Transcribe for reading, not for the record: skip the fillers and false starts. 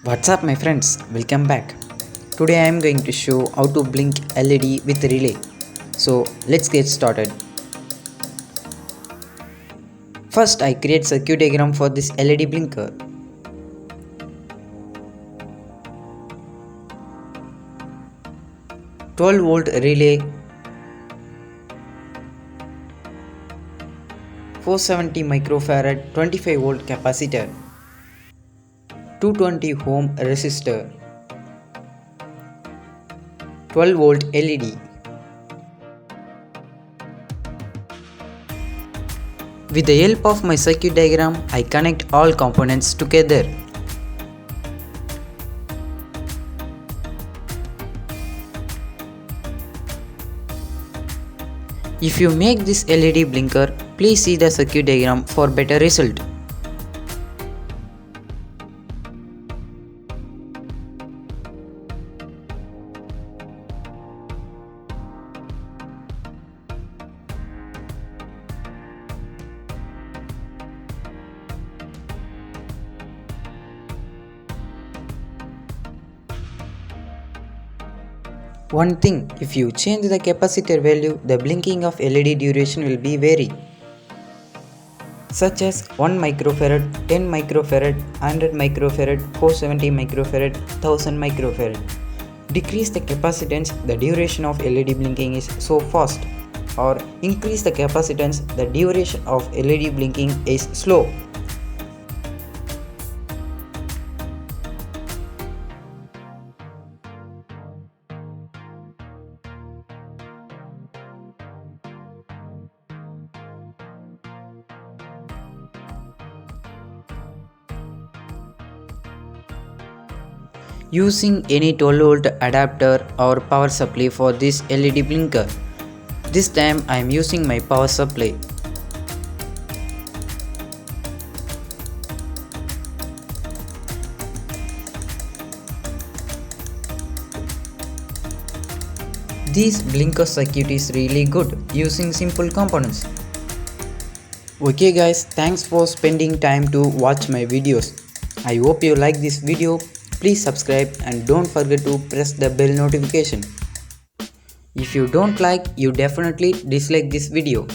What's up my friends, welcome back. Today I am going to show how to blink LED with relay. So let's get started. First I create circuit diagram for this LED blinker. "12-volt relay, 470 microfarad 25-volt capacitor, 220 ohm resistor, 12-volt LED." With the help of my circuit diagram, I connect all components together. If you make this LED blinker, please see the circuit diagram for better result. One thing, if you change the capacitor value, the blinking of LED duration will be vary, such as 1 microfarad, 10 microfarad, 100 microfarad, 470 microfarad, 1000 microfarad. Decrease the capacitance, the duration of LED blinking is so fast, or increase the capacitance, the duration of LED blinking is slow. Using any 12-volt adapter or power supply for this LED blinker. This time I am using my power supply. This blinker circuit is really good using simple components. Okay guys, thanks for spending time to watch my videos. I hope you like this video. Please subscribe and don't forget to press the bell notification. If you don't like, you definitely dislike this video.